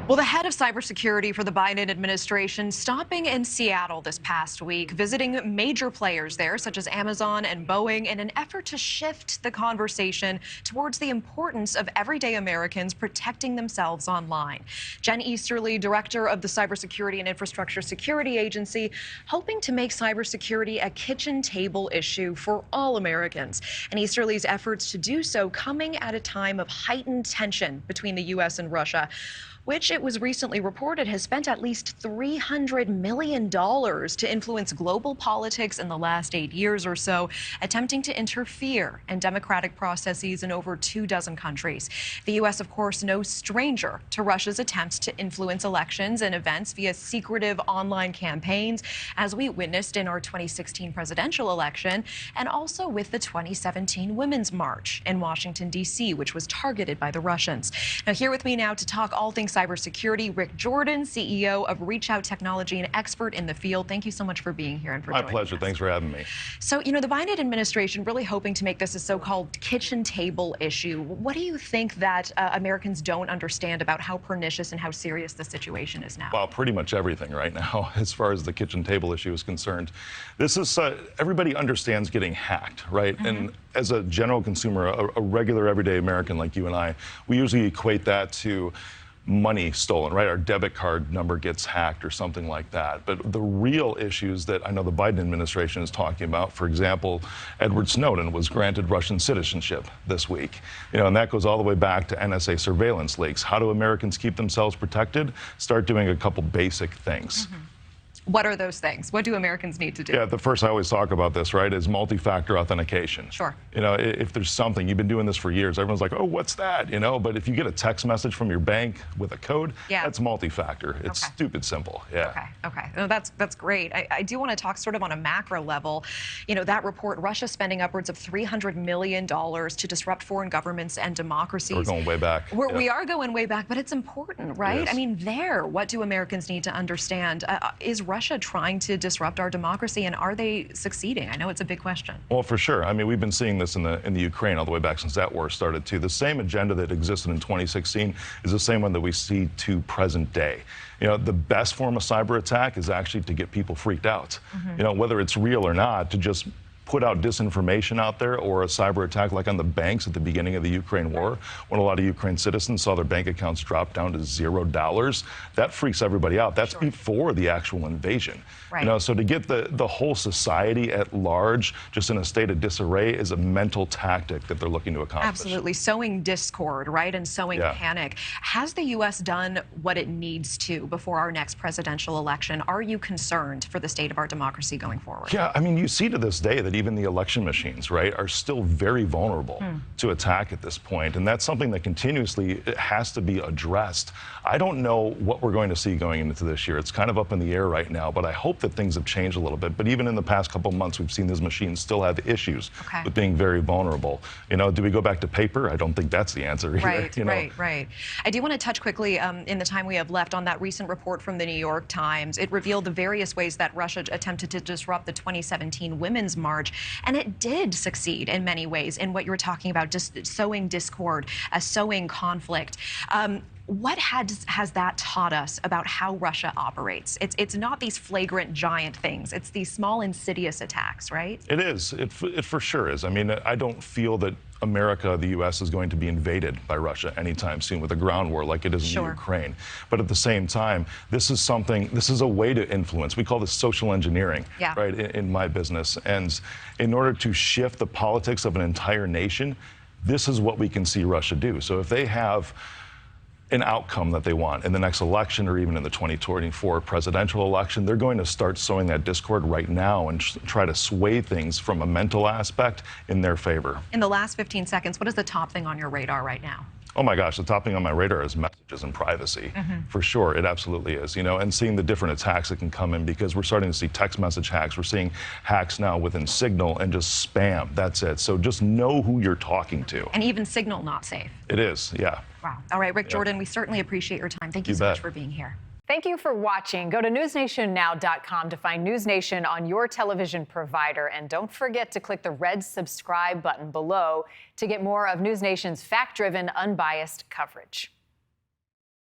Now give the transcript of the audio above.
Well, the head of cybersecurity for the Biden administration stopping in Seattle this past week, visiting major players there, such as Amazon and Boeing, in an effort to shift the conversation towards the importance of everyday Americans protecting themselves online. Jen Easterly, director of the Cybersecurity and Infrastructure Security Agency, hoping to make cybersecurity a kitchen table issue for all Americans. And Easterly's efforts to do so coming at a time of heightened tension between the U.S. and Russia, which it was recently reported has spent at least $300 million to influence global politics in the last 8 years or so, attempting to interfere in democratic processes in over 24 countries. The U.S., of course, no stranger to Russia's attempts to influence elections and events via secretive online campaigns, as we witnessed in our 2016 presidential election, and also with the 2017 Women's March in Washington, D.C., which was targeted by the Russians. Now, here with me now to talk all things cybersecurity, Rick Jordon, CEO of ReachOut Technology, an expert in the field. Thank you so much for being here and for joining us. My pleasure. Thanks for having me. So, the Biden administration really hoping to make this a so-called kitchen table issue. What do you think that Americans don't understand about how pernicious and how serious the situation is now? Well, pretty much everything right now, as far as the kitchen table issue is concerned. This is, everybody understands getting hacked, right? Mm-hmm. And as a general consumer, a regular everyday American like you and I, we usually equate that to money stolen, right? Our debit card number gets hacked or something like that. But the real issues that I know the Biden administration is talking about, for example, Edward Snowden was granted Russian citizenship this week. And that goes all the way back to NSA surveillance leaks. How do Americans keep themselves protected? Start doing a couple basic things. Mm-hmm. What are those things? What do Americans need to do? Yeah, the first I always talk about this, right, is multi-factor authentication. Sure. If there's something, you've been doing this for years, everyone's like, oh, what's that? But if you get a text message from your bank with a code, that's multi-factor. It's stupid simple. Yeah. Okay. No, that's great. I do want to talk sort of on a macro level. That report, Russia spending upwards of $300 million to disrupt foreign governments and democracies. We're going way back. We are going way back, but it's important, right? Yes. I mean, what do Americans need to understand? Is Russia trying to disrupt our democracy, and are they succeeding? I know it's a big question. Well, for sure. I mean, we've been seeing this in the Ukraine all the way back since that war started, too. The same agenda that existed in 2016 is the same one that we see to present day. The best form of cyber attack is actually to get people freaked out. Mm-hmm. Whether it's real or not, to just put out disinformation out there, or a cyber attack like on the banks at the beginning of the Ukraine war, when a lot of Ukraine citizens saw their bank accounts drop down to $0. That freaks everybody out. That's before the actual invasion. Right. So to get the whole society at large just in a state of disarray is a mental tactic that they're looking to accomplish. Absolutely. Sowing discord, right, and sowing panic. Has the U.S. done what it needs to before our next presidential election? Are you concerned for the state of our democracy going forward? Yeah, I mean, you see to this day that even the election machines, right, are still very vulnerable to attack at this point. And that's something that continuously has to be addressed. I don't know what we're going to see going into this year. It's kind of up in the air right now, but I hope that things have changed a little bit. But even in the past couple of months, we've seen these machines still have issues with being very vulnerable. Do we go back to paper? I don't think that's the answer either. Right. I do want to touch quickly in the time we have left on that recent report from the New York Times. It revealed the various ways that Russia attempted to disrupt the 2017 Women's March. And it did succeed in many ways in what you were talking about, just sowing discord, sowing conflict. What has that taught us about how Russia operates? It's not these flagrant giant things. It's these small insidious attacks, right? It is. It for sure is. I mean, I don't feel that America, the U.S., is going to be invaded by Russia anytime soon with a ground war like it is in the Ukraine. But at the same time, this is a way to influence. We call this social engineering, right, in my business. And in order to shift the politics of an entire nation, this is what we can see Russia do. So if they have an outcome that they want in the next election or even in the 2024 presidential election, they're going to start sowing that discord right now and try to sway things from a mental aspect in their favor. In the last 15 seconds, what is the top thing on your radar right now? Oh my gosh, the top thing on my radar is messages and privacy. For sure, it absolutely is. And seeing the different attacks that can come in, because we're starting to see text message hacks. We're seeing hacks now within Signal and just spam. That's it. So just know who you're talking to. And even Signal not safe. It is, yeah. Wow. All right, Rick Jordon, we certainly appreciate your time. Thank you so much for being here. Thank you for watching. Go to newsnationnow.com to find News Nation on your television provider. And don't forget to click the red subscribe button below to get more of News Nation's fact-driven, unbiased coverage.